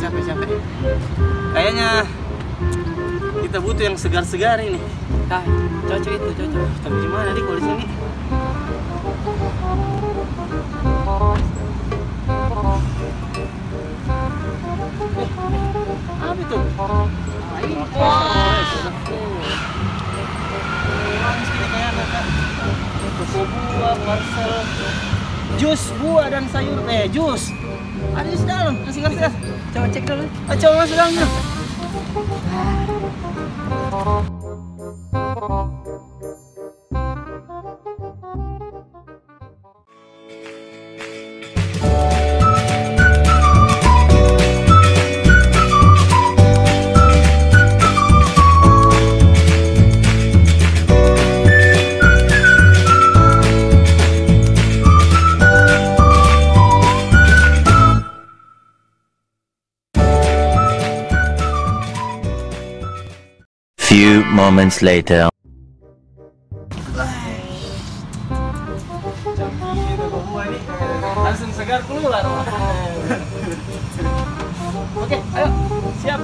Capek. Kayaknya kita butuh yang segar-segar ini. Nah, cocok itu, cocok. Tapi gimana nih kalau di sini? Apa itu? Toko buah, parcel, jus buah dan sayur jus. Ada di dalam, kasih. Coba cek dulu. Coba masuk dalamnya. Few moments later. Canggih toko buah ini, langsung segar keluar. Oke, ayo, siap.